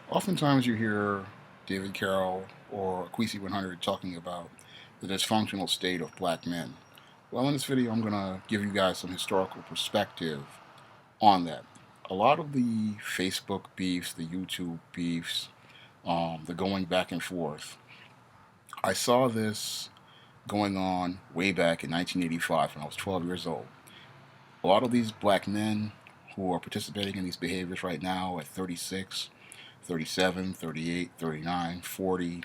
Oftentimes you hear David Carroll or Queasy 100 talking about the dysfunctional state of black men. Well, in this video, I'm going to give you guys some historical perspective on that. A lot of the Facebook beefs, the YouTube beefs, the going back and forth, I saw this going on way back in 1985 when I was 12 years old. A lot of these black men who are participating in these behaviors right now at 36, 37, 38, 39, 40,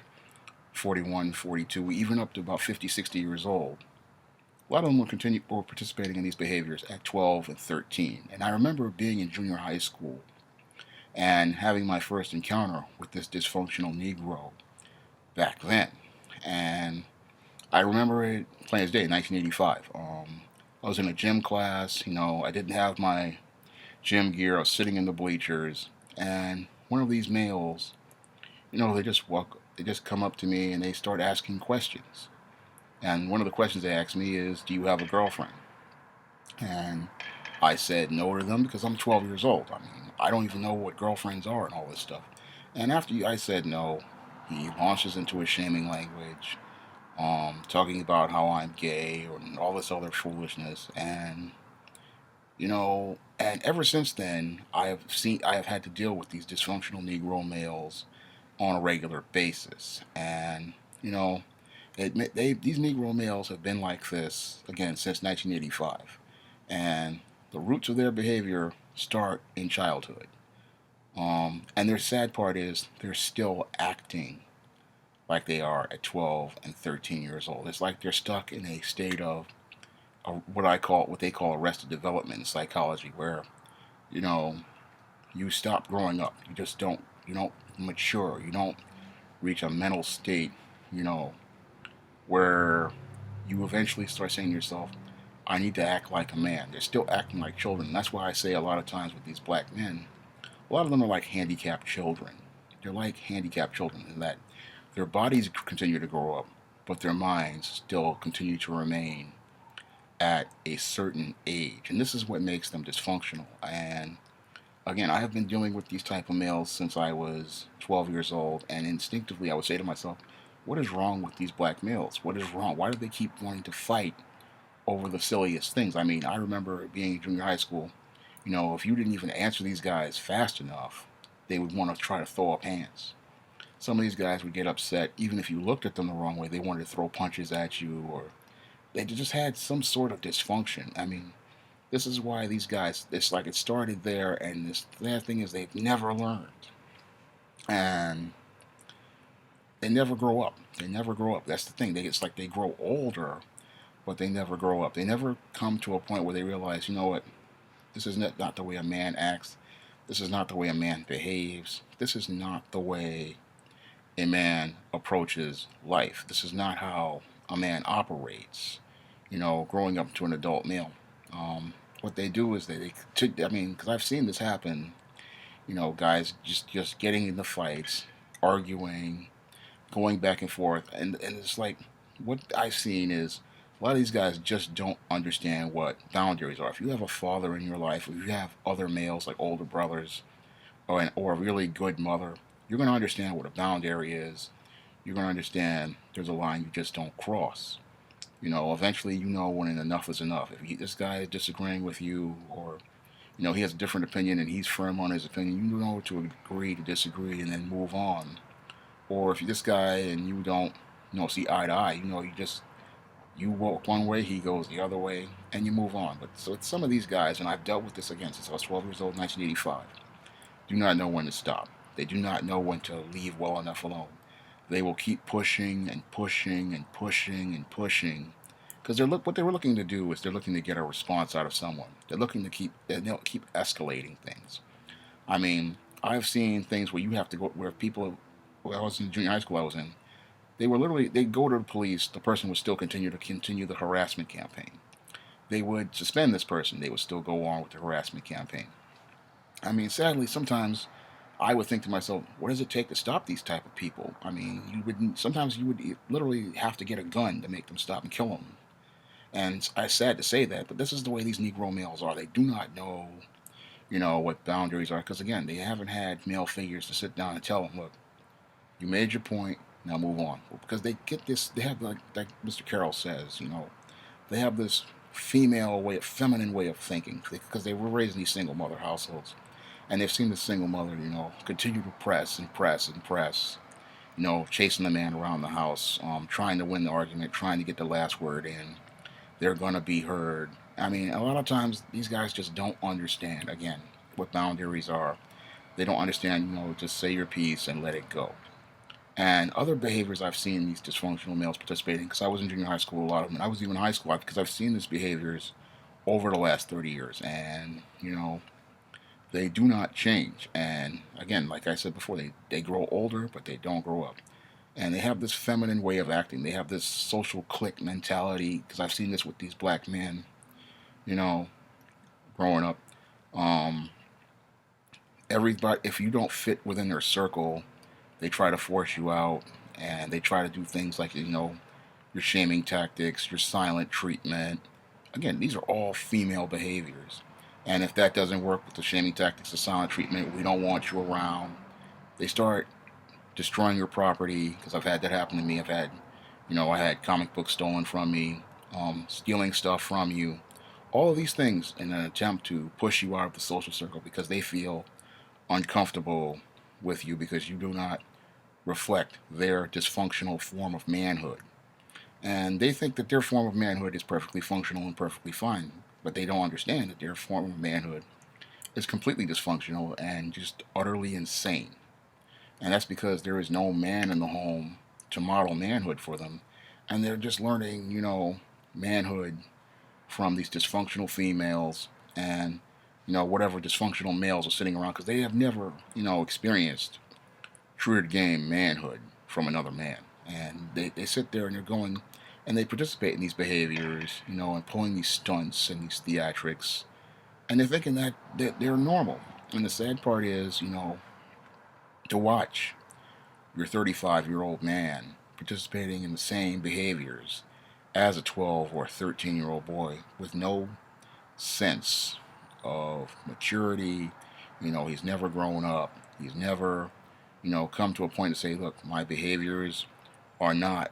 41, 42, even up to about 50, 60 years old. A lot of them were participating in these behaviors at 12 and 13. And I remember being in junior high school and having my first encounter with this dysfunctional Negro back then. And I remember it plain as day, 1985. I was in a gym class. I didn't have my gym gear. I was sitting in the bleachers, and one of these males, they just come up to me and they start asking questions. And one of the questions they asked me is, "Do you have a girlfriend?" And I said no to them because I'm 12 years old. I mean, I don't even know what girlfriends are and all this stuff. And after I said no, he launches into a shaming language, talking about how I'm gay or all this other foolishness. And ever since then, I have had to deal with these dysfunctional Negro males on a regular basis. And you know, these Negro males have been like this again since 1985, and the roots of their behavior start in childhood. And their sad part is they're still acting like they are at 12 and 13 years old. It's like they're stuck in a state of what they call arrested development in psychology, where you know you stop growing up. You don't mature. You don't reach a mental state, you know, where you eventually start saying to yourself, I need to act like a man. They're still acting like children. And that's why I say a lot of times with these black men, a lot of them are like handicapped children. They're like handicapped children in that their bodies continue to grow up, but their minds still continue to remain at a certain age. And this is what makes them dysfunctional. And again, I have been dealing with these type of males since I was 12 years old, and instinctively I would say to myself, what is wrong with these black males? What is wrong? Why do they keep wanting to fight over the silliest things? I mean, I remember being in junior high school, if you didn't even answer these guys fast enough, they would want to try to throw up hands. Some of these guys would get upset, even if you looked at them the wrong way. They wanted to throw punches at you, or they just had some sort of dysfunction. I mean, this is why these guys, it's like it started there, and this the thing is they've never learned. And they never grow up. They never grow up. That's the thing. It's like they grow older, but they never grow up. They never come to a point where they realize, you know what, this is not the way a man acts. This is not the way a man behaves. This is not the way a man approaches life. This is not how a man operates, growing up to an adult male. What they do is I mean, because I've seen this happen, guys just getting into fights, arguing, going back and forth, and it's like what I've seen is a lot of these guys just don't understand what boundaries are. If you have a father in your life, if you have other males like older brothers, or a really good mother, you're going to understand what a boundary is. You're going to understand there's a line you just don't cross. Eventually you know when enough is enough. If this guy is disagreeing with you, or he has a different opinion and he's firm on his opinion, you know to agree to disagree and then move on. Or if this guy and you don't, see eye to eye, you walk one way, he goes the other way, and you move on. But so it's some of these guys, and I've dealt with this again since I was 12 years old, 1985, do not know when to stop. They do not know when to leave well enough alone. They will keep pushing and pushing and pushing and pushing, because what they're looking to do is they're looking to get a response out of someone. They're looking to keep escalating things. I mean, I've seen things where you have to go where people. When I was in junior high school, I was in. They'd go to the police. The person would still continue the harassment campaign. They would suspend this person. They would still go on with the harassment campaign. I mean, sadly, sometimes I would think to myself, what does it take to stop these type of people? I mean, sometimes you would literally have to get a gun to make them stop and kill them. And it's sad to say that, but this is the way these Negro males are. They do not know what boundaries are. Because again, they haven't had male figures to sit down and tell them, look, you made your point, now move on. Because they get this, they have like Mr. Carroll says, they have this feminine way of thinking because they were raised in these single mother households, and they've seen the single mother, continue to press and press and press, chasing the man around the house, trying to win the argument, trying to get the last word in. They're gonna be heard. I mean, a lot of times these guys just don't understand. Again, what boundaries are. They don't understand. Just say your piece and let it go. And other behaviors I've seen these dysfunctional males participating, because I was in junior high school, a lot of them, and I was even in high school, because I've seen these behaviors over the last 30 years. And, they do not change. And again, like I said before, they grow older, but they don't grow up. And they have this feminine way of acting. They have this social clique mentality, because I've seen this with these black men, you know, growing up. Um, Everybody, if you don't fit within their circle, they try to force you out, and they try to do things like your shaming tactics, your silent treatment. Again, these are all female behaviors. And if that doesn't work with the shaming tactics, the silent treatment, we don't want you around. They start destroying your property, because I've had that happen to me. I had comic books stolen from me, stealing stuff from you. All of these things in an attempt to push you out of the social circle because they feel uncomfortable with you because you do not reflect their dysfunctional form of manhood. And they think that their form of manhood is perfectly functional and perfectly fine, but they don't understand that their form of manhood is completely dysfunctional and just utterly insane. And that's because there is no man in the home to model manhood for them. And they're just learning, manhood from these dysfunctional females and, whatever dysfunctional males are sitting around because they have never, experienced true to game manhood from another man. And they sit there and they're going and they participate in these behaviors, and pulling these stunts and these theatrics. And they're thinking that they're normal. And the sad part is, to watch your 35-year-old man participating in the same behaviors as a 12 or 13-year-old boy with no sense of maturity. He's never grown up. He's never, come to a point to say, look, my behaviors are not,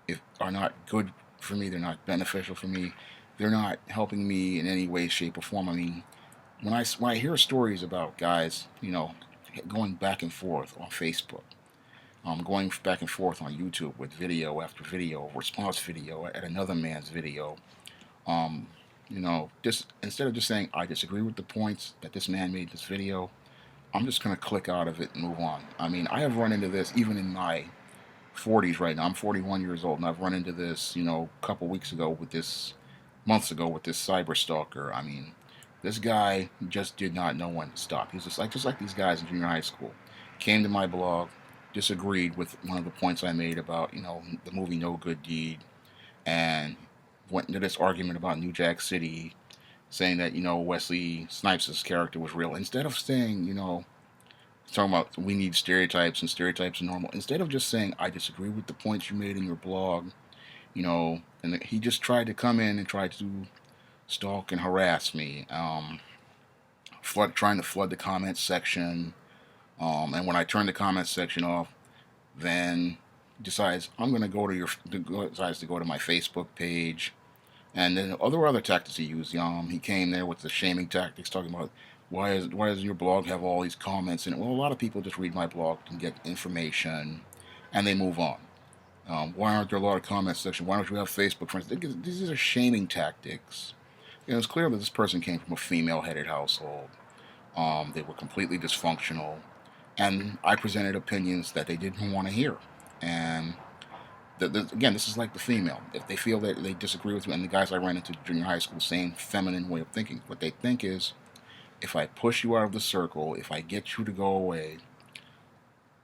if are not good for me. They're not beneficial for me. They're not helping me in any way, shape, or form. I mean, when I hear stories about guys, going back and forth on Facebook, going back and forth on YouTube with video after video, response video at another man's video. Um, just instead of just saying I disagree with the points that this man made in this video, I'm just gonna click out of it and move on. I mean, I have run into this even in my 40s right now. I'm 41 years old, and I've run into this, a couple weeks ago with this, months ago with this cyber stalker. I mean, this guy just did not know when to stop. He's just like these guys in junior high school. Came to my blog, disagreed with one of the points I made about, the movie No Good Deed, and went into this argument about New Jack City, saying that, Wesley Snipes' character was real. Instead of saying, talking about we need stereotypes and stereotypes are normal. Instead of just saying I disagree with the points you made in your blog, and he just tried to come in and try to stalk and harass me, trying to flood the comments section. And when I turn the comments section off, then decides I'm going to go to decides to go to my Facebook page, and then other tactics he used. He came there with the shaming tactics, talking about why does your blog have all these comments in it? Well, a lot of people just read my blog and get information, and they move on. Why aren't there a lot of comments section? Why don't you have Facebook friends? These are shaming tactics. It's clear that this person came from a female-headed household. They were completely dysfunctional, and I presented opinions that they didn't want to hear. And again, this is like the female. If they feel that they disagree with you, and the guys I ran into junior high school, same feminine way of thinking. What they think is, if I push you out of the circle, if I get you to go away,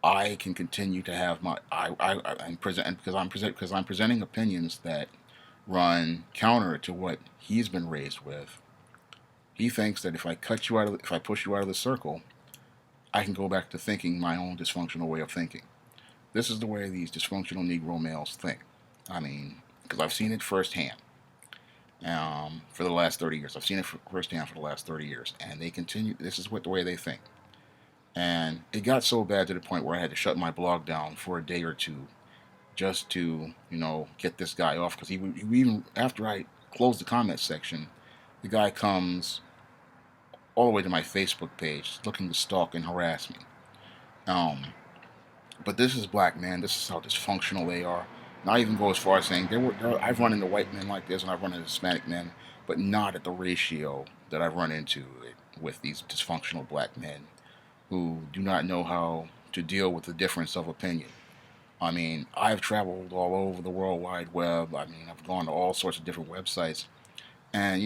I can continue to have I'm presenting opinions that run counter to what he's been raised with. He thinks that if I push you out of the circle, I can go back to thinking my own dysfunctional way of thinking. This is the way these dysfunctional Negro males think. I mean, because I've seen it firsthand. for the last 30 years. I've seen it firsthand for the last 30 years, and they continue. This is what the way they think. And it got so bad to the point where I had to shut my blog down for a day or two just to, get this guy off. Because he even after I closed the comment section, the guy comes all the way to my Facebook page looking to stalk and harass me. Um, but this is black man. This is how dysfunctional they are. And I even go as far as saying I've run into white men like this, and I've run into Hispanic men, but not at the ratio that I've run into with these dysfunctional black men who do not know how to deal with the difference of opinion. I mean, I've traveled all over the World Wide Web. I mean, I've gone to all sorts of different websites. And,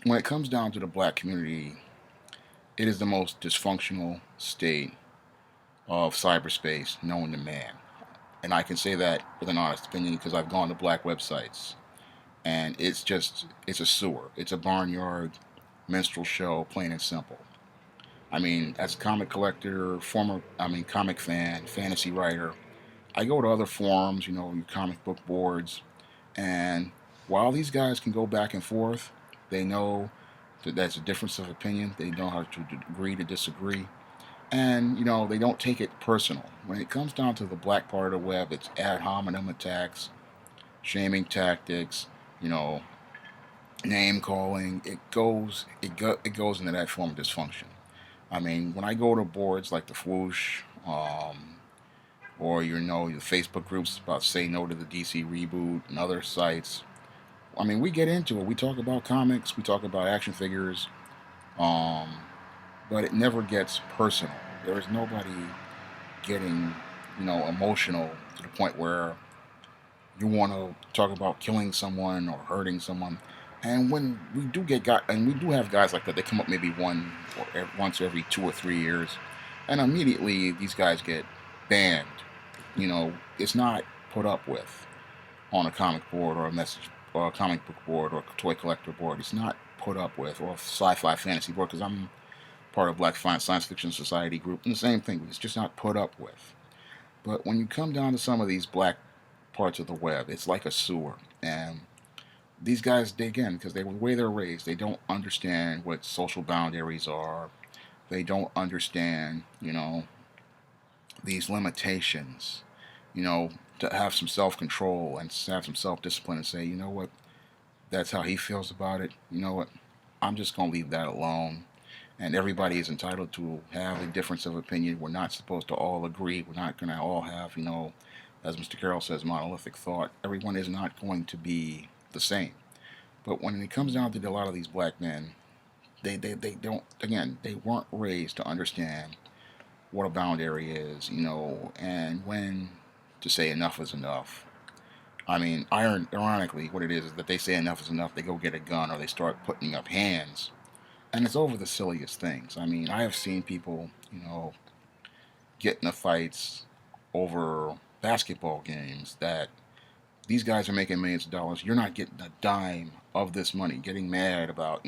when it comes down to the black community, it is the most dysfunctional state of cyberspace known to man. And I can say that with an honest opinion because I've gone to black websites. And it's a sewer. It's a barnyard minstrel show, plain and simple. I mean, as a comic collector, comic fan, fantasy writer, I go to other forums, your comic book boards, and while these guys can go back and forth, they know that that's a difference of opinion. They know how to agree to disagree, and they don't take it personal. When it comes down to the black part of the web, it's ad hominem attacks, shaming tactics, you know, name calling. It goes into that form of dysfunction. I mean, when I go to boards like the Swoosh, or the Facebook groups about Say No to the DC Reboot and other sites. I mean, we get into it. We talk about comics, we talk about action figures, um, but it never gets personal. There is nobody getting, emotional to the point where you want to talk about killing someone or hurting someone. And when we do and we do have guys like that, they come up maybe once every 2 or 3 years, and immediately these guys get banned. It's not put up with on a comic board or a message or a comic book board or a toy collector board. It's not put up with, or a sci-fi fantasy board, because I'm part of Black Science Fiction Society group, and the same thing. It's just not put up with. But when you come down to some of these black parts of the web, it's like a sewer. And these guys, again, because the way they're raised, they don't understand what social boundaries are. They don't understand, these limitations, to have some self control and have some self discipline and say, you know what, that's how he feels about it. You know what, I'm just going to leave that alone. And everybody is entitled to have a difference of opinion. We're not supposed to all agree. We're not going to all have, as Mr. Carroll says, monolithic thought. Everyone is not going to be the same. But when it comes down to a lot of these black men, they don't, again, they weren't raised to understand what a boundary is, and when to say enough is enough. I mean, ironically, what it is that they say enough is enough, they go get a gun or they start putting up hands. And it's over the silliest things. I mean, I have seen people, get into fights over basketball games that these guys are making millions of dollars. You're not getting a dime of this money. Getting mad about,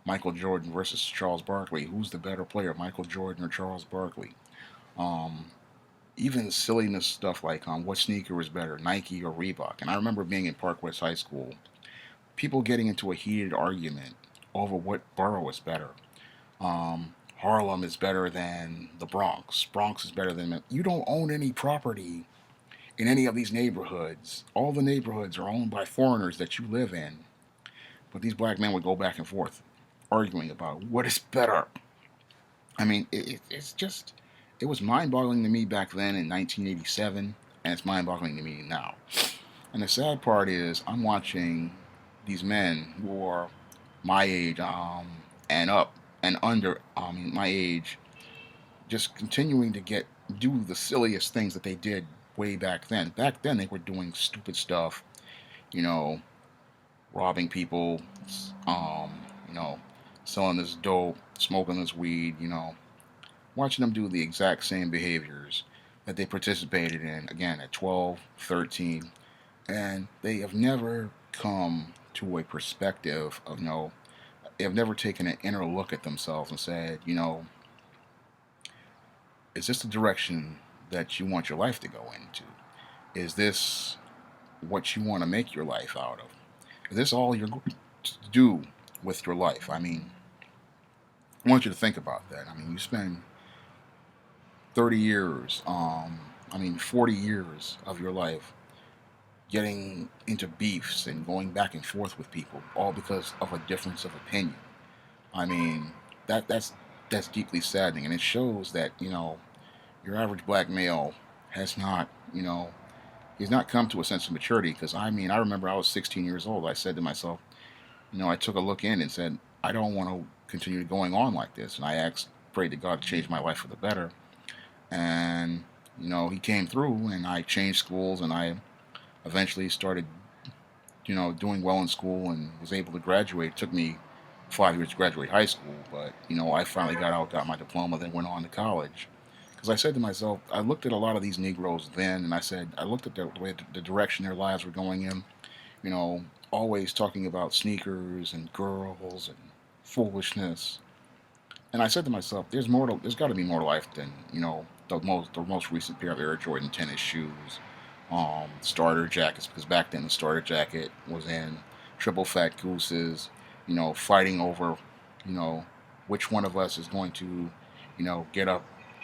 Michael Jordan versus Charles Barkley. Who's the better player, Michael Jordan or Charles Barkley? Um, Even silliness stuff like what sneaker is better, Nike or Reebok. And I remember being in Park West High School, people getting into a heated argument over what borough is better. Harlem is better than the Bronx. Bronx is better than... You don't own any property in any of these neighborhoods. All the neighborhoods are owned by foreigners that you live in. But these black men would go back and forth arguing about what is better. I mean, it's just... It was mind-boggling to me back then in 1987, and it's mind-boggling to me now. And the sad part is, I'm watching these men who are my age, and up and under, my age, just continuing to do the silliest things that they did way back then. Back then, they were doing stupid stuff, you know, robbing people, um, you know, selling this dope, smoking this weed, watching them do the exact same behaviors that they participated in, again, at 12, 13, and they have never come to a perspective of, they have never taken an inner look at themselves and said, is this the direction that you want your life to go into? Is this what you want to make your life out of? Is this all you're going to do with your life? I mean, I want you to think about that. I mean, you spend 30 years, 40 years of your life getting into beefs and going back and forth with people, all because of a difference of opinion. I mean, that's deeply saddening, and it shows that your average black male has not he's not come to a sense of maturity. Because I remember I was 16 years old. I said to myself, I took a look in and said, I don't want to continue going on like this, and I prayed to God to change my life for the better. And He came through, and I changed schools, and I eventually started doing well in school and was able to graduate. It took me 5 years to graduate high school, but I finally got out, got my diploma, then went on to college. Because I said to myself, I looked at a lot of these Negroes then, and I looked at the way the direction their lives were going in. You know, always talking about sneakers and girls and foolishness. And I said to myself, there's got to be more to life than the most recent pair of Air Jordan tennis shoes, starter jackets. Because back then the starter jacket was in, triple fat gooses, fighting over, you know, which one of us is going to,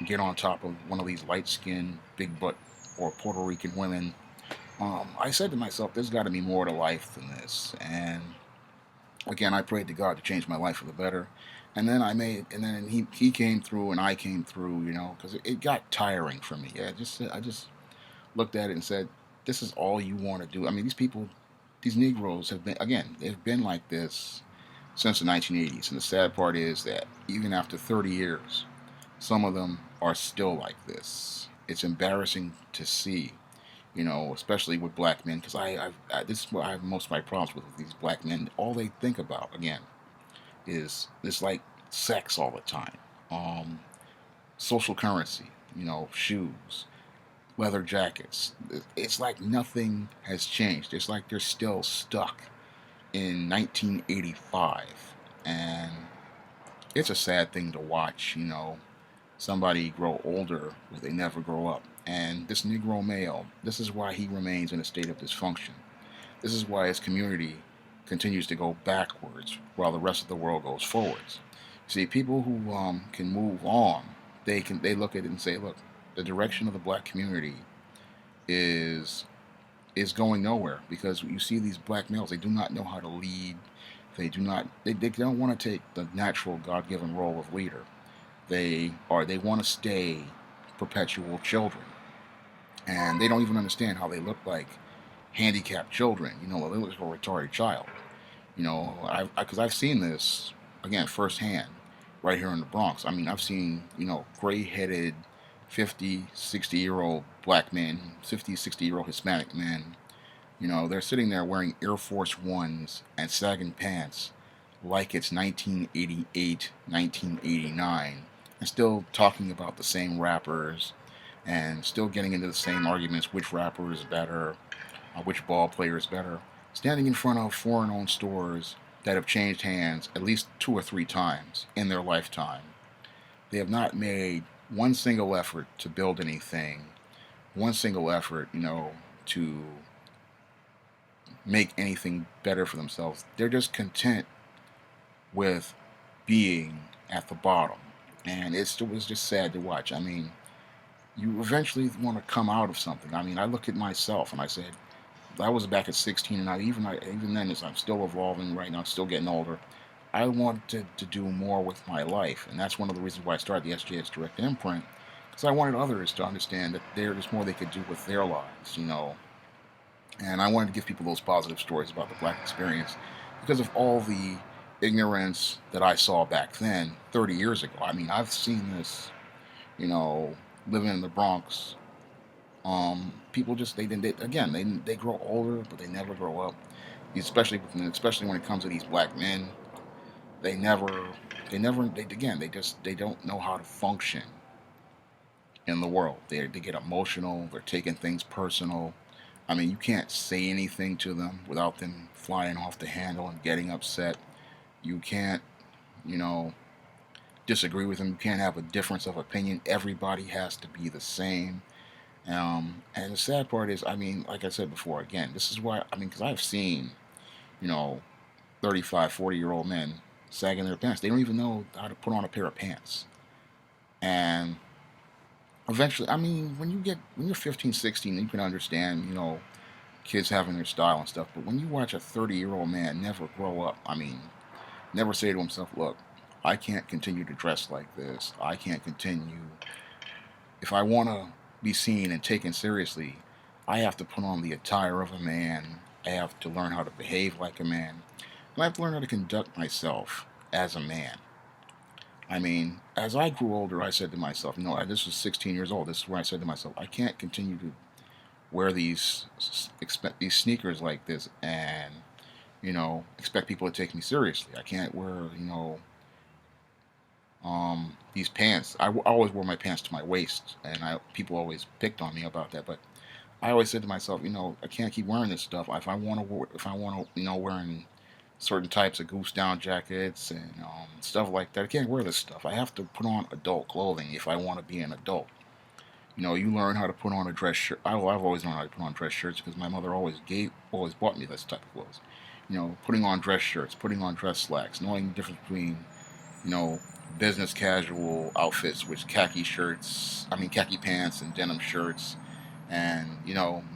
get on top of one of these light skinned, big butt, or Puerto Rican women. I said to myself, there's got to be more to life than this. And again, I prayed to God to change my life for the better. And then he came through, and I came through, because it got tiring for me. I just looked at it and said, this is all you want to do. I mean, these people, these Negroes they've been like this since the 1980s. And the sad part is that even after 30 years, some of them are still like this. It's embarrassing to see, especially with black men, because this is what I have most of my problems with these black men. All they think about, again, is this, like, sex all the time, um, social currency, shoes, leather jackets. It's like nothing has changed. It's like they're still stuck in 1985, and it's a sad thing to watch. Somebody grow older, but they never grow up. And this Negro male, this is why he remains in a state of dysfunction. This is why his community continues to go backwards while the rest of the world goes forwards. See, people who can move on, they look at it and say, look, the direction of the black community is is going nowhere, because you see these black males, they do not know how to lead. They don't want to take the natural God-given role of leader. They want to stay perpetual children, and they don't even understand how they look like handicapped children. They look like a retarded child. Because I've seen this again firsthand right here in the Bronx. I mean, I've seen gray-headed 50, 60-year-old black men, 50, 60-year-old Hispanic men. They're sitting there wearing Air Force Ones and sagging pants like it's 1988, 1989, and still talking about the same rappers and still getting into the same arguments: which rapper is better, which ball player is better, standing in front of foreign-owned stores that have changed hands at least 2 or 3 times in their lifetime. They have not made one single effort to build anything, one single effort, to make anything better for themselves. They're just content with being at the bottom. And it was just sad to watch. I mean, you eventually want to come out of something. I mean, I look at myself and I said, I was back at 16, and even then, as I'm still evolving right now, still getting older, I wanted to do more with my life. And that's one of the reasons why I started the SJS Direct Imprint, because I wanted others to understand that there's more they could do with their lives. And I wanted to give people those positive stories about the black experience because of all the ignorance that I saw back then, 30 years ago. I mean, I've seen this, you know, living in the Bronx. People just they grow older, but they never grow up. Especially when it comes to these black men, they never they don't know how to function in the world. They get emotional. They're taking things personal. I mean, you can't say anything to them without them flying off the handle and getting upset. You can't, you know, disagree with them. You can't have a difference of opinion. Everybody has to be the same. And the sad part is, I mean, like I said before, again, this is why, I mean, because I've seen, you know, 35, 40-year-old men sagging their pants. They don't even know how to put on a pair of pants. And eventually, I mean, when you're 15, 16, you can understand, kids having their style and stuff. But when you watch a 30-year-old man never grow up, I mean, never say to himself, look, I can't continue to dress like this. I can't continue. If I want to be seen and taken seriously, I have to put on the attire of a man. I have to learn how to behave like a man. And I have to learn how to conduct myself as a man. I mean, as I grew older, I said to myself, this was 16 years old. This is where I said to myself, I can't continue to wear these sneakers like this and expect people to take me seriously. I can't wear these pants. I always wore my pants to my waist, and people always picked on me about that. But I always said to myself, I can't keep wearing this stuff. If I want to, wearing certain types of goose down jackets and stuff like that, I can't wear this stuff. I have to put on adult clothing if I want to be an adult. You learn how to put on a dress shirt. I've always known how to put on dress shirts because my mother always bought me this type of clothes. Putting on dress shirts, putting on dress slacks, knowing the difference between, you know, business casual outfits with khaki pants and denim shirts, and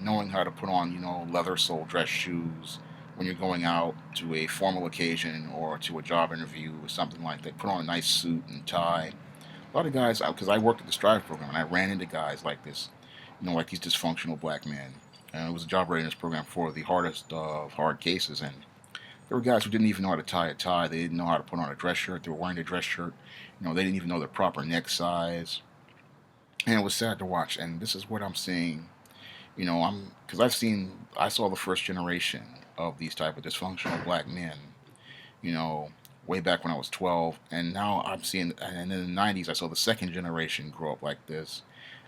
knowing how to put on leather sole dress shoes when you're going out to a formal occasion or to a job interview or something like that. Put on a nice suit and tie. A lot of guys, because I worked at the Strive program, and I ran into guys like this, like these dysfunctional black men. And it was a job readiness program for the hardest of hard cases, and there were guys who didn't even know how to tie a tie. They didn't know how to put on a dress shirt. They were wearing a dress shirt. They didn't even know the proper neck size, and it was sad to watch. And this is what I'm seeing. Because I saw the first generation of these type of dysfunctional black men. You know, way back when I was 12, and now I'm seeing. And in the 90s, I saw the second generation grow up like this.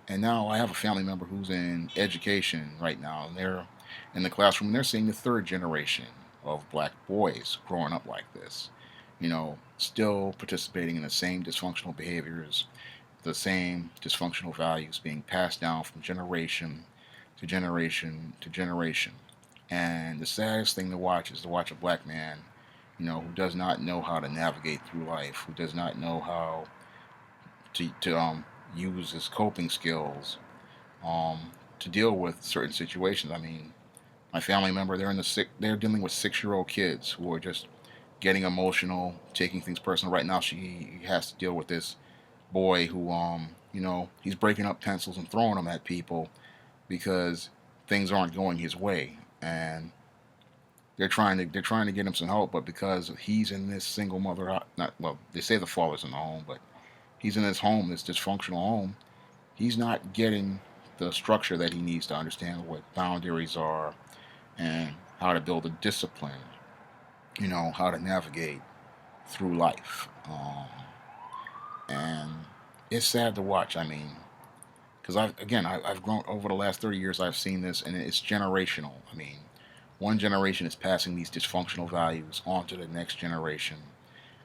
And now I have a family member who's in education right now, and they're in the classroom, and they're seeing the third generation of black boys growing up like this. Still participating in the same dysfunctional behaviors, the same dysfunctional values being passed down from generation to generation to generation. And the saddest thing to watch is to watch a black man, who does not know how to navigate through life, who does not know how to use his coping skills to deal with certain situations. I mean, my family member, they're dealing with 6-year-old kids who are just getting emotional, taking things personal. Right now, she has to deal with this boy who, he's breaking up pencils and throwing them at people because things aren't going his way, and they're trying to get him some help, but because he's in this single mother, not well, they say the father's in the home, but he's in this home, this dysfunctional home. He's not getting the structure that he needs to understand what boundaries are and how to build a discipline, how to navigate through life. And it's sad to watch. I mean, because I've grown over the last 30 years. I've seen this, and it's generational. I mean, one generation is passing these dysfunctional values on to the next generation,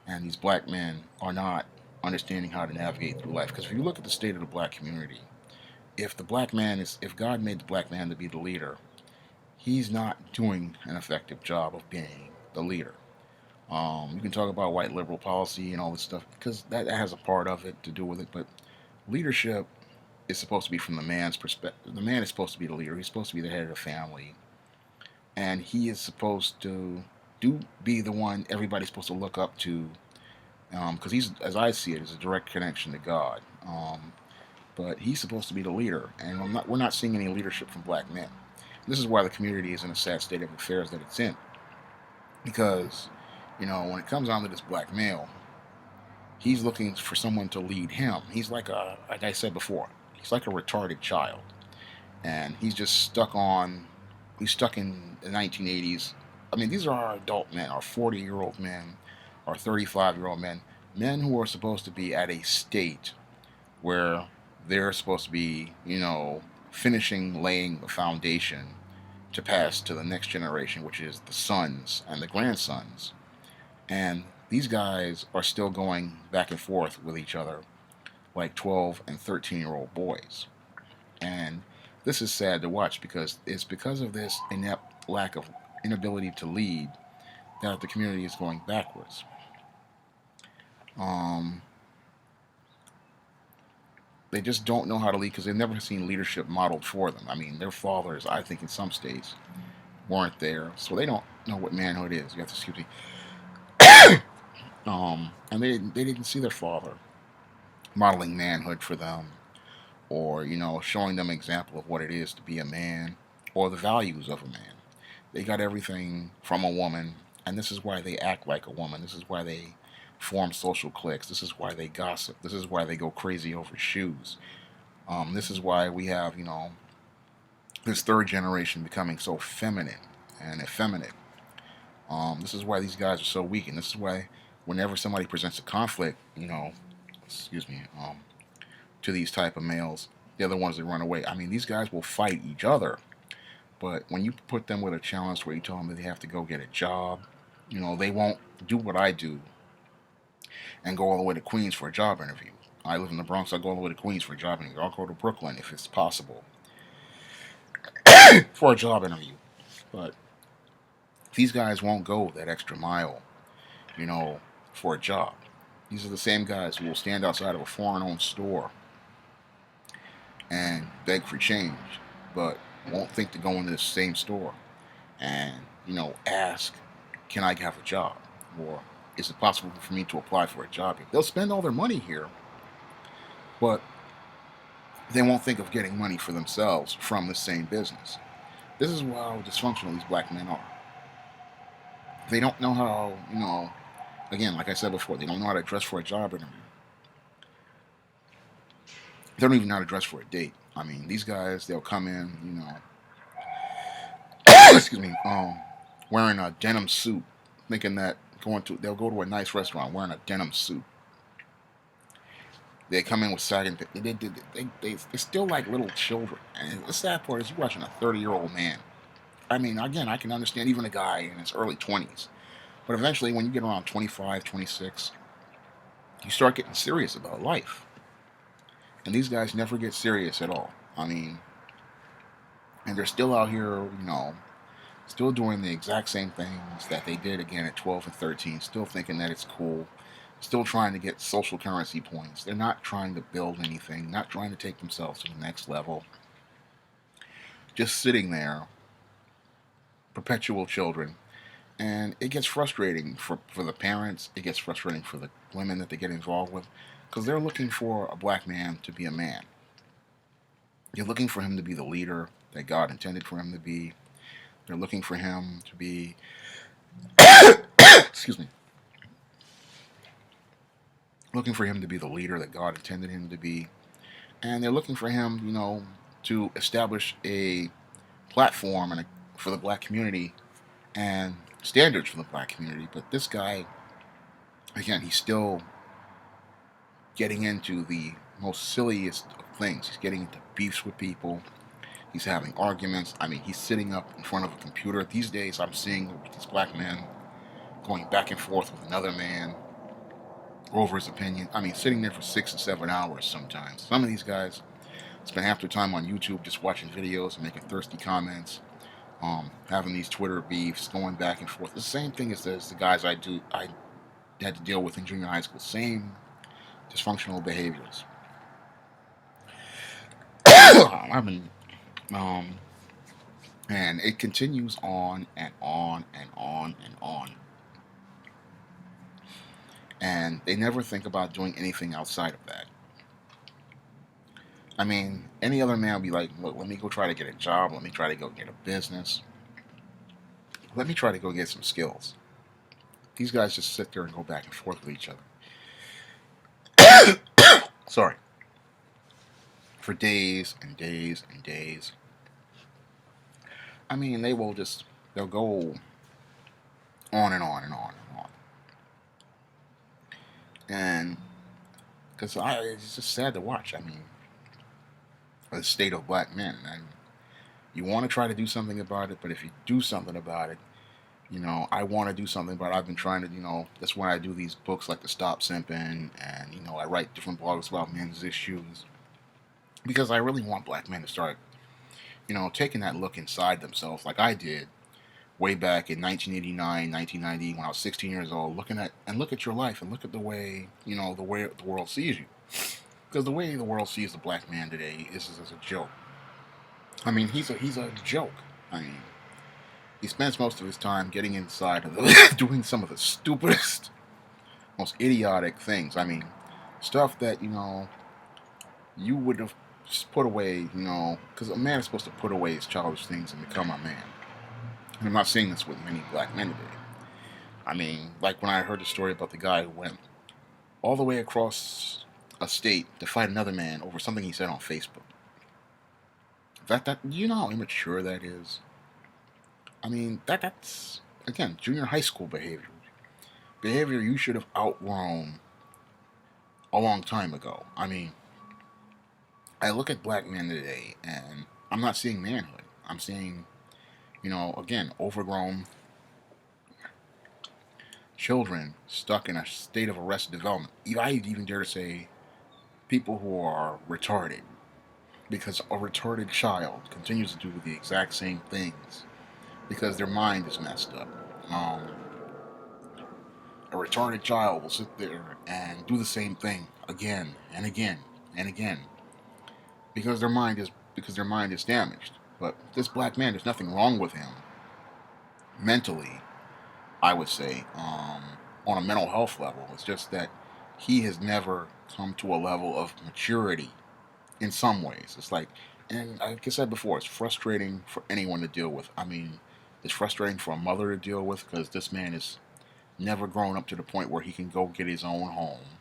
and these black men are not understanding how to navigate through life. Because if you look at the state of the black community, if God made the black man to be the leader, he's not doing an effective job of being the leader. You can talk about white liberal policy and all this stuff because that has a part of it to do with it, but leadership is supposed to be from the man's perspective. The man is supposed to be the leader. He's supposed to be the head of the family, and he is supposed to be the one everybody's supposed to look up to, because he's, as I see it, is a direct connection to God. But he's supposed to be the leader, and we're not seeing any leadership from black men. This is why the community is in a sad state of affairs that it's in, because when it comes down to this black male, he's looking for someone to lead him. He's like I said before, he's like a retarded child, and he's stuck in the 1980s. I mean, these are our adult men, our 40-year-old men, our 35-year-old men, men who are supposed to be at a state where they're supposed to be, finishing laying the foundation to pass to the next generation, which is the sons and the grandsons. And these guys are still going back and forth with each other like 12 and 13-year-old boys. And this is sad to watch because it's because of this inept lack of inability to lead that the community is going backwards. Um, they just don't know how to lead because they've never seen leadership modeled for them. I mean, their fathers, I think, in some states weren't there, so they don't know what manhood is. You have to excuse me. And they didn't see their father modeling manhood for them, or showing them an example of what it is to be a man, or the values of a man. They got everything from a woman, and this is why they act like a woman. This is why they form social cliques. This is why they gossip. This is why they go crazy over shoes. This is why we have this third generation becoming so feminine and effeminate. This is why these guys are so weak, and this is why whenever somebody presents a conflict, excuse me, to these type of males, they're the ones that run away. I mean, these guys will fight each other, but when you put them with a challenge where you tell them that they have to go get a job, they won't do what I do and go all the way to Queens for a job interview. I live in the Bronx. I go all the way to Queens for a job interview. I'll go to Brooklyn if it's possible for a job interview. But these guys won't go that extra mile, you know, for a job. These are the same guys who will stand outside of a foreign-owned store and beg for change, but won't think to go into the same store and, ask, can I have a job? Or is it possible for me to apply for a job here? They'll spend all their money here, but they won't think of getting money for themselves from the same business. This is how dysfunctional these black men are. They don't know how, again, like I said before, they don't know how to dress for a job interview. They don't even know how to dress for a date. I mean, these guys, they'll come in, excuse me, wearing a denim suit, thinking that they'll go to a nice restaurant wearing a denim suit. They come in with sagging. They're still like little children. And the sad part is you're watching a 30-year-old man. I mean, again, I can understand even a guy in his early 20s. But eventually, when you get around 25, 26, you start getting serious about life. And these guys never get serious at all. I mean, and they're still out here, still doing the exact same things that they did again at 12 and 13, still thinking that it's cool, still trying to get social currency points. They're not trying to build anything, not trying to take themselves to the next level. Just sitting there, perpetual children. And it gets frustrating for the parents. It gets frustrating for the women that they get involved with because they're looking for a black man to be a man. You're looking for him to be the leader that God intended for him to be. They're looking for him to be, excuse me, looking for him to be the leader that God intended him to be. And they're looking for him, to establish a platform for the black community and standards for the black community. But this guy, again, he's still getting into the most silliest of things. He's getting into beefs with people. He's having arguments. I mean, he's sitting up in front of a computer. These days, I'm seeing these black men going back and forth with another man over his opinion. I mean, sitting there for 6 to 7 hours sometimes. Some of these guys spend half their time on YouTube just watching videos and making thirsty comments, having these Twitter beefs, going back and forth. The same thing as the guys I had to deal with in junior high school. Same dysfunctional behaviors. I mean, and it continues on and on and on and on. And they never think about doing anything outside of that. I mean, any other man would be like, look, let me go try to get a job. Let me try to go get a business. Let me try to go get some skills. These guys just sit there and go back and forth with each other. Sorry. For days and days and days. I mean, they'll go on and on and on and on. And because it's just sad to watch. I mean, the state of black men. And you want to try to do something about it, but if you do something about it, I want to do something about it. I've been trying to, that's why I do these books like the Stop Simping, and, I write different blogs about men's issues. Because I really want black men to start, taking that look inside themselves like I did way back in 1989, 1990, when I was 16 years old, look at your life and look at the way the way the world sees you. Because the way the world sees the black man today is as a joke. I mean, he's a joke. I mean, he spends most of his time getting inside of doing some of the stupidest, most idiotic things. I mean, stuff that you would have put away. Because a man is supposed to put away his childish things and become a man. And I'm not saying this with many black men today. I mean, like when I heard the story about the guy who went all the way across a state to fight another man over something he said on Facebook. That you know how immature that is. I mean, that's again junior high school behavior. Behavior you should have outgrown a long time ago. I mean, I look at black men today, and I'm not seeing manhood. I'm seeing, again, overgrown children stuck in a state of arrested development. I even dare to say people who are retarded, because a retarded child continues to do the exact same things because their mind is messed up. Um, a retarded child will sit there and do the same thing again and again and again because their mind is damaged. But this black man, there's nothing wrong with him mentally. I would say on a mental health level. It's just that he has never come to a level of maturity in some ways. It's like, and like I said before, it's frustrating for anyone to deal with. I mean, it's frustrating for a mother to deal with because this man is never grown up to the point where he can go get his own home.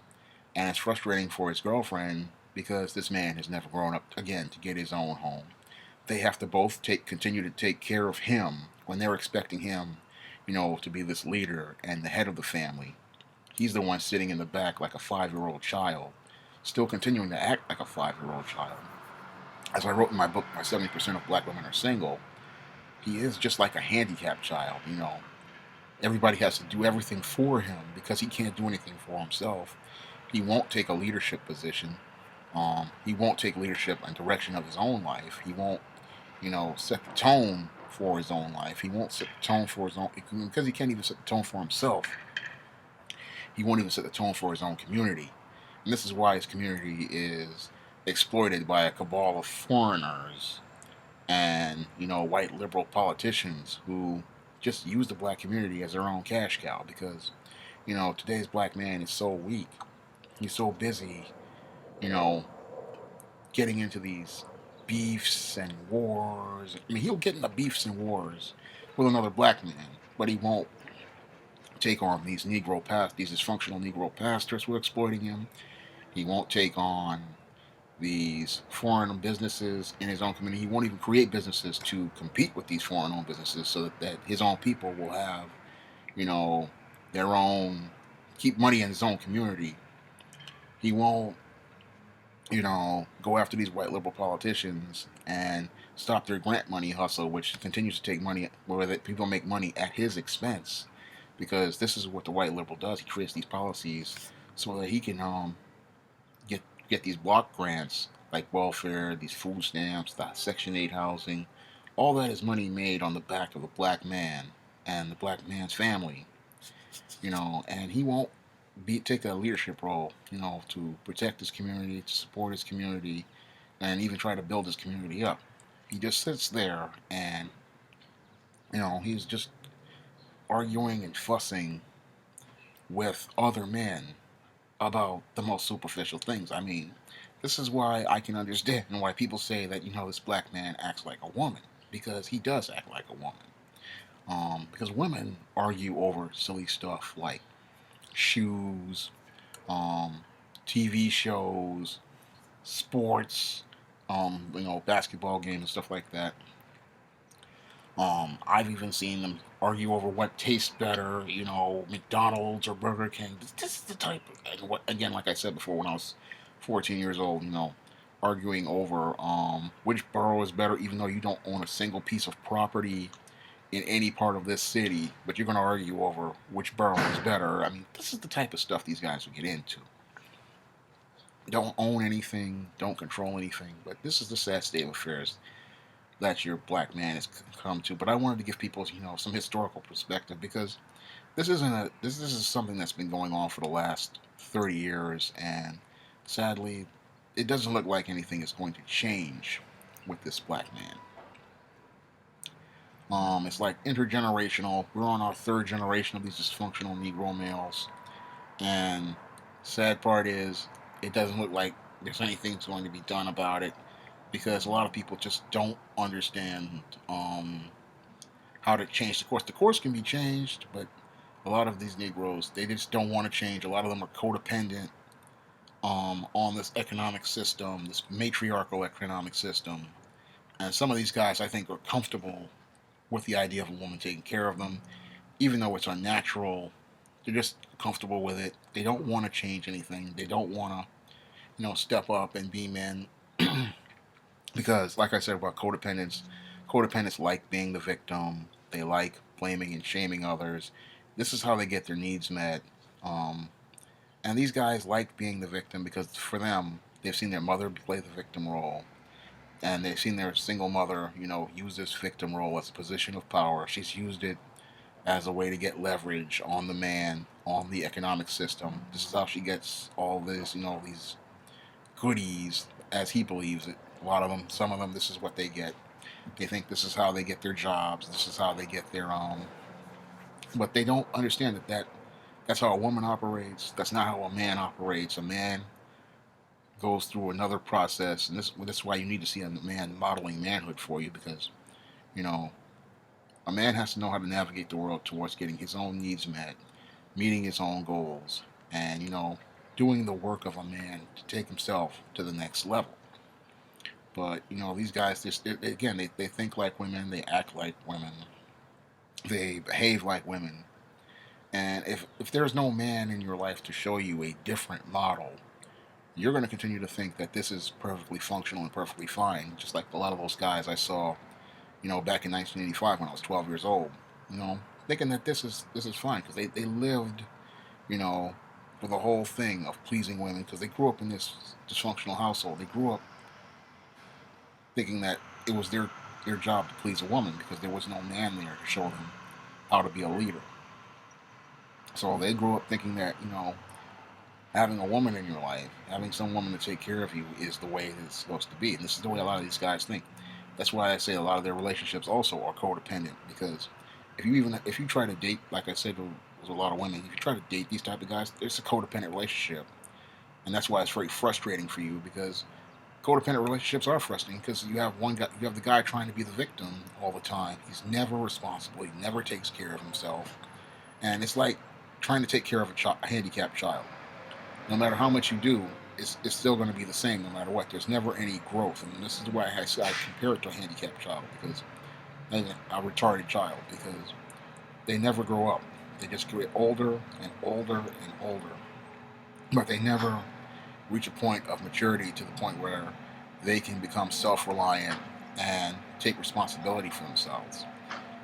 And it's frustrating for his girlfriend because this man has never grown up again to get his own home. They have to both continue to take care of him when they're expecting him, to be this leader and the head of the family. He's the one sitting in the back like a 5-year-old child, still continuing to act like a 5-year-old child. As I wrote in my book, My 70% of Black Women Are Single, he is just like a handicapped child. Everybody has to do everything for him because he can't do anything for himself. He won't take a leadership position. He won't take leadership and direction of his own life. He won't, set the tone for his own life. He won't set the tone for his own, because he can't even set the tone for himself. He won't even set the tone for his own community. And this is why his community is exploited by a cabal of foreigners and, white liberal politicians who just use the black community as their own cash cow because, today's black man is so weak. He's so busy, you know, getting into these beefs and wars. I mean, he'll get into beefs and wars with another black man, but he won't take on these these dysfunctional Negro pastors who are exploiting him. He won't take on these foreign businesses in his own community. He won't even create businesses to compete with these foreign-owned businesses so that his own people will have, you know, their own, keep money in his own community. He won't, go after these white liberal politicians and stop their grant money hustle, which continues to take money, where people make money at his expense. Because this is what the white liberal does. He creates these policies so that he can get these block grants like welfare, these food stamps, the Section 8 housing. All that is money made on the back of the black man and the black man's family, and he won't take a leadership role, to protect his community, to support his community, and even try to build his community up. He just sits there and, he's just arguing and fussing with other men about the most superficial things. I mean, this is why I can understand why people say that, this black man acts like a woman, because he does act like a woman. Because women argue over silly stuff like shoes, um, TV shows, sports, basketball games and stuff like that. I've even seen them argue over what tastes better, McDonald's or Burger King. This is the type of, again, like I said before, when I was 14 years old, arguing over which borough is better, even though you don't own a single piece of property in any part of this city, but you're going to argue over which borough is better. I mean, this is the type of stuff these guys will get into. Don't own anything, don't control anything, but this is the sad state of affairs. that your black man has come to. But I wanted to give people, some historical perspective because this is something that's been going on for the last 30 years, and sadly, it doesn't look like anything is going to change with this black man. It's like intergenerational. We're on our third generation of these dysfunctional Negro males, and sad part is, it doesn't look like there's anything that's going to be done about it because a lot of people just don't understand how to change the course. The course can be changed, but a lot of these Negroes, they just don't want to change. A lot of them are codependent on this economic system, this matriarchal economic system. And some of these guys, I think, are comfortable with the idea of a woman taking care of them, even though it's unnatural. They're just comfortable with it. They don't want to change anything. They don't want to, step up and be men. Because, like I said about codependence, codependents like being the victim. They like blaming and shaming others. This is how they get their needs met. Um, and these guys like being the victim because for them, they've seen their mother play the victim role. And they've seen their single mother, use this victim role as a position of power. She's used it as a way to get leverage on the man, on the economic system. This is how she gets all this, these goodies, as he believes it. A lot of them, some of them, this is what they get. They think this is how they get their jobs. This is how they get their But they don't understand that's how a woman operates. That's not how a man operates. A man goes through another process, and this is why you need to see a man modeling manhood for you because you know a man has to know how to navigate the world towards getting his own needs met, meeting his own goals, and doing the work of a man to take himself to the next level. But these guys just again they think like women, they act like women, they behave like women. And if there's no man in your life to show you a different model, you're going to continue to think that this is perfectly functional and perfectly fine, just like a lot of those guys I saw, back in 1985 when I was 12 years old, thinking that this is fine because they lived, you know, for the whole thing of pleasing women because they grew up in this dysfunctional household. They grew up thinking that it was their job to please a woman because there was no man there to show them how to be a leader. So they grew up thinking that having a woman in your life, having some woman to take care of you, is the way it's supposed to be. And this is the way a lot of these guys think. That's why I say a lot of their relationships also are codependent because if you try to date, like I said, there's a lot of women. If you try to date these type of guys, it's a codependent relationship, and that's why it's very frustrating for you because codependent relationships are frustrating because you have the guy trying to be the victim all the time. He's never responsible. He never takes care of himself, and it's like trying to take care of a handicapped child. No matter how much you do, it's still going to be the same no matter what. There's never any growth, and this is why I compare it to a handicapped child because a retarded child because they never grow up. They just get older and older and older, but they never reach a point of maturity to the point where they can become self-reliant and take responsibility for themselves.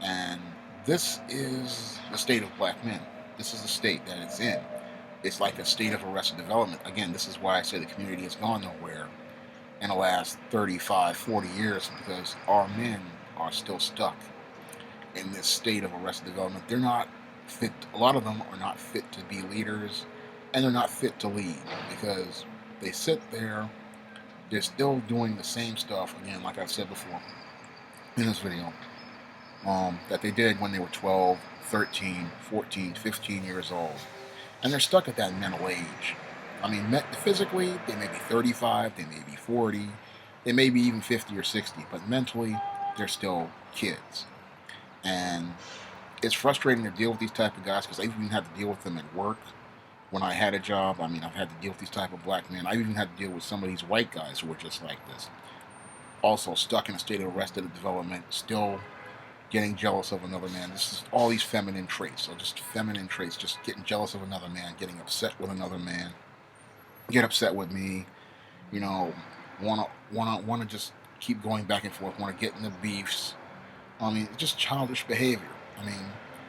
And this is the state of black men. This is the state that it's in. It's like a state of arrested development. Again, this is why I say the community has gone nowhere in the last 35, 40 years because our men are still stuck in this state of arrested development. They're not fit. A lot of them are not fit to be leaders, and they're not fit to lead because they sit there. They're still doing the same stuff again, like I've said before in this video, that they did when they were 12, 13, 14, 15 years old. And they're stuck at that mental age. I mean, physically, they may be 35, they may be 40, they may be even 50 or 60, but mentally, they're still kids. And it's frustrating to deal with these type of guys because I've even had to deal with them at work when I had a job. I mean, I've had to deal with these type of black men. I've even had to deal with some of these white guys who were just like this. Also stuck in a state of arrested development, still getting jealous of another man. This is all these feminine traits. So just feminine traits, just getting jealous of another man, getting upset with another man, get upset with me, you know, wanna just keep going back and forth, wanna get in the beefs. I mean, just childish behavior. I mean,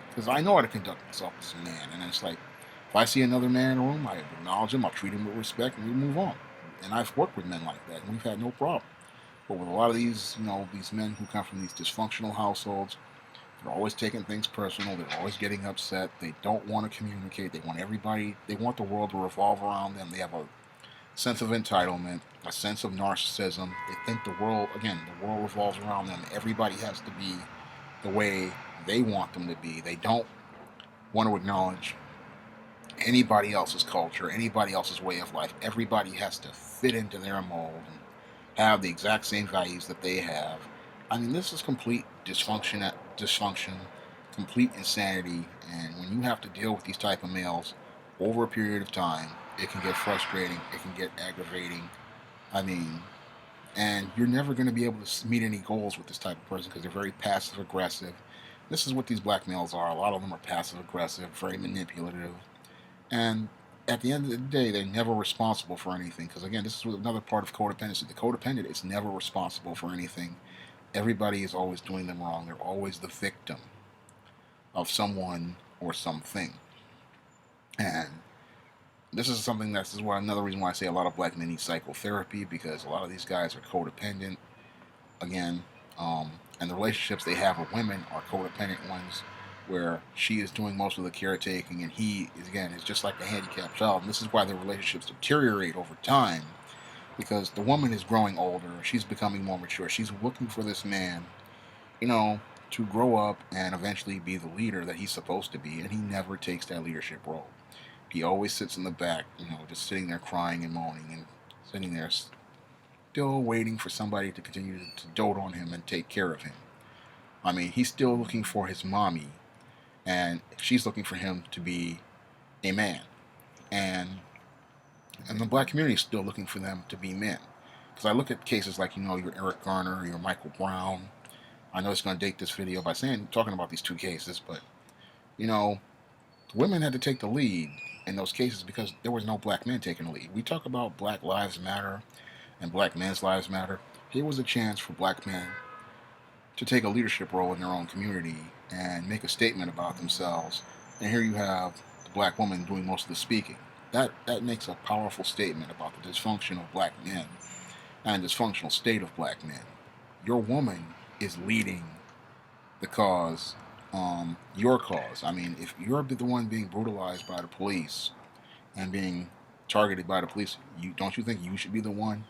because I know how to conduct myself as a man, and it's like, if I see another man in a room, I acknowledge him, I'll treat him with respect, and we move on. And I've worked with men like that, and we've had no problem. But with a lot of these, these men who come from these dysfunctional households, they're always taking things personal. They're always getting upset. They don't want to communicate. They want the world to revolve around them. They have a sense of entitlement, a sense of narcissism. They think the world revolves around them. Everybody has to be the way they want them to be. They don't want to acknowledge anybody else's culture, anybody else's way of life. Everybody has to fit into their mold and have the exact same values that they have. I mean, this is complete dysfunction, complete insanity. And when you have to deal with these type of males over a period of time, it can get frustrating. It can get aggravating. I mean, and you're never going to be able to meet any goals with this type of person because they're very passive aggressive. This is what these black males are. A lot of them are passive aggressive, very manipulative, and at the end of the day, they're never responsible for anything. Because again, this is another part of codependency. The codependent is never responsible for anything. Everybody is always doing them wrong. They're always the victim of someone or something. And this is why another reason why I say a lot of black men need psychotherapy, because a lot of these guys are codependent. Again, and the relationships they have with women are codependent ones, where she is doing most of the caretaking and he is, again, is just like a handicapped child. And this is why their relationships deteriorate over time, because the woman is growing older, she's becoming more mature, she's looking for this man, you know, to grow up and eventually be the leader that he's supposed to be, and he never takes that leadership role. He always sits in the back, just sitting there crying and moaning and sitting there still waiting for somebody to continue to dote on him and take care of him. I mean, he's still looking for his mommy, and she's looking for him to be a man. And the black community is still looking for them to be men. Because I look at cases like, your Eric Garner, your Michael Brown. I know it's going to date this video by talking about these two cases, but, you know, women had to take the lead in those cases because there was no black men taking the lead. We talk about Black Lives Matter and Black Men's Lives Matter. Here was a chance for black men to take a leadership role in their own community and make a statement about themselves. And here you have the black woman doing most of the speaking. That makes a powerful statement about the dysfunction of black men and dysfunctional state of black men. Your woman is leading the cause, your cause. I mean, if you're the one being brutalized by the police and being targeted by the police, don't you think you should be the one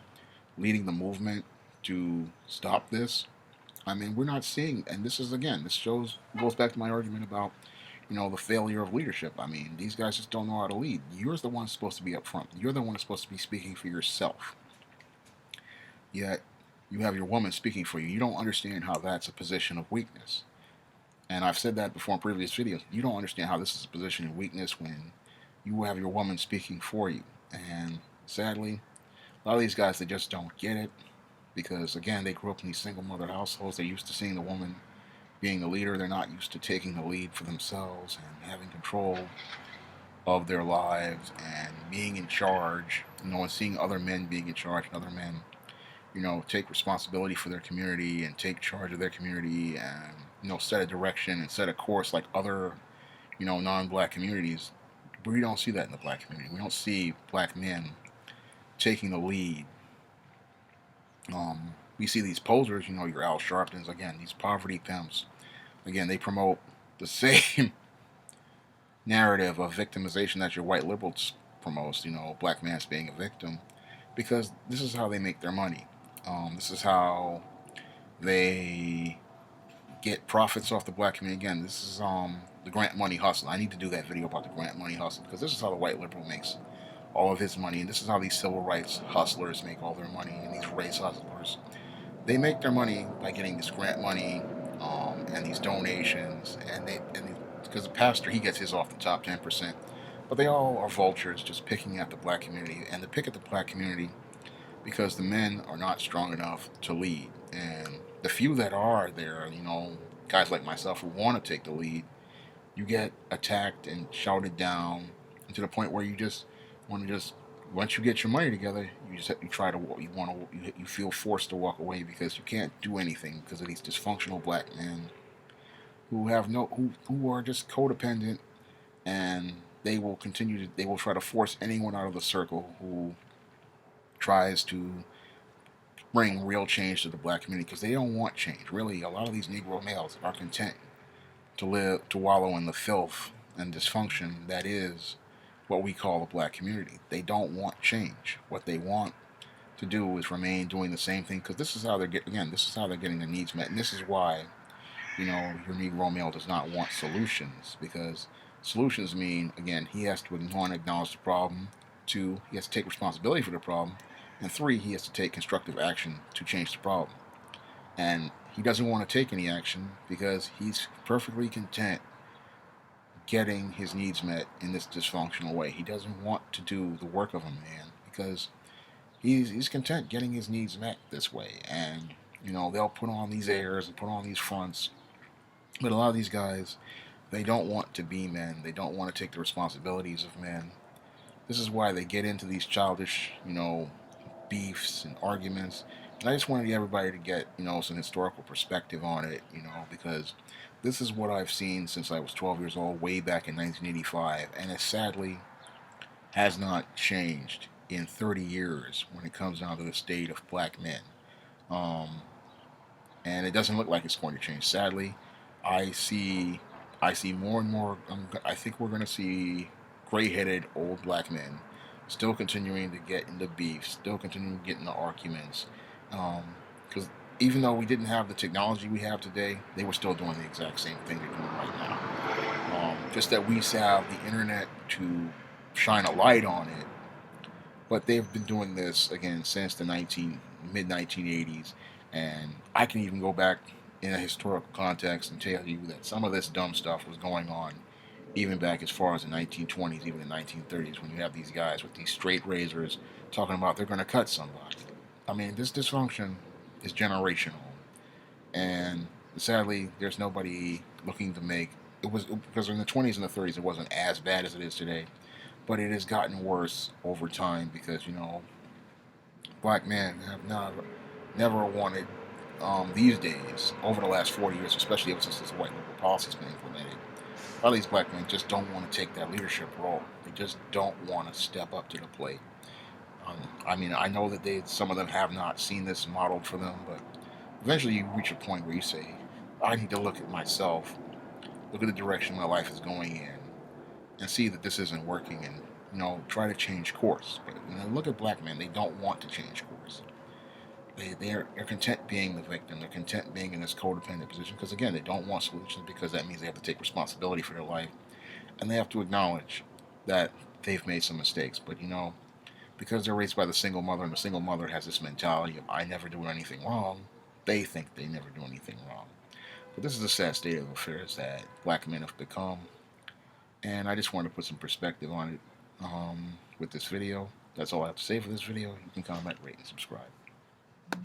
leading the movement to stop this? I mean, we're not seeing, and this goes back to my argument about, the failure of leadership. I mean, these guys just don't know how to lead. You're the one supposed to be up front. You're the one supposed to be speaking for yourself. Yet, you have your woman speaking for you. You don't understand how that's a position of weakness. And I've said that before in previous videos. You don't understand how this is a position of weakness when you have your woman speaking for you. And sadly, a lot of these guys, they just don't get it because, again, they grew up in these single mother households. They're used to seeing the woman being a leader. They're not used to taking the lead for themselves and having control of their lives and being in charge, and seeing other men being in charge and other men, take responsibility for their community and take charge of their community and, set a direction and set a course like other, non-black communities. We don't see that in the black community. We don't see black men taking the lead. We see these posers, your Al Sharptons, again, these poverty pimps. Again, they promote the same narrative of victimization that your white liberals promotes, black man's being a victim, because this is how they make their money. This is how they get profits off the black community. Again, this is the grant money hustle. I need to do that video about the grant money hustle because this is how the white liberal makes all of his money, and this is how these civil rights hustlers make all their money, and these race hustlers. They make their money by getting this grant money and these donations, because the pastor, he gets his off the top 10%, but they all are vultures just picking at the black community, and they pick at the black community because the men are not strong enough to lead, and the few that are there, guys like myself who want to take the lead, you get attacked and shouted down to the point where you just want to just once you get your money together, you try to you feel forced to walk away because you can't do anything because of these dysfunctional black men who have who are just codependent, and they will try to force anyone out of the circle who tries to bring real change to the black community because they don't want change. Really, a lot of these Negro males are content to wallow in the filth and dysfunction that is what we call the black community. They don't want change. What they want to do is remain doing the same thing because this is how they're this is how they're getting their needs met, and this is why your Negro male does not want solutions because solutions mean again he has to one acknowledge the problem, two he has to take responsibility for the problem, and three he has to take constructive action to change the problem. And he doesn't want to take any action because he's perfectly content getting his needs met in this dysfunctional way. He doesn't want to do the work of a man because he's content getting his needs met this way. And they'll put on these airs and put on these fronts, but a lot of these guys they don't want to be men. They don't want to take the responsibilities of men. This is why they get into these childish, beefs and arguments. And I just wanted everybody to get, some historical perspective on it, because this is what I've seen since I was 12 years old, way back in 1985, and it sadly has not changed in 30 years when it comes down to the state of black men. Um, and it doesn't look like it's going to change. Sadly, I see, I see more and more. I think we're going to see gray-headed old black men still continuing to get into beef, still continuing to get into arguments. Because even though we didn't have the technology we have today, they were still doing the exact same thing they're doing right now. Just that we have the internet to shine a light on it, but they've been doing this again since the mid 1980s, and I can even go back in a historical context and tell you that some of this dumb stuff was going on even back as far as the 1920s, even the 1930s, when you have these guys with these straight razors talking about they're going to cut somebody. I mean, this dysfunction is generational, and sadly, there's nobody looking to make it was because in the 20s and the 30s it wasn't as bad as it is today, but it has gotten worse over time because black men have not never wanted these days over the last 40 years, especially ever since this white liberal policy has been implemented. A lot of these black men just don't want to take that leadership role. They just don't want to step up to the plate. I mean, I know that some of them have not seen this modeled for them, but eventually you reach a point where you say, I need to look at myself, look at the direction my life is going in, and see that this isn't working, and try to change course. But look at black men; they don't want to change course. They're content being the victim. They're content being in this codependent position because again, they don't want solutions because that means they have to take responsibility for their life, and they have to acknowledge that they've made some mistakes. But because they're raised by the single mother, and the single mother has this mentality of I never do anything wrong, they think they never do anything wrong. But this is the sad state of affairs that black men have become, and I just wanted to put some perspective on it with this video. That's all I have to say for this video. You can comment, rate, and subscribe.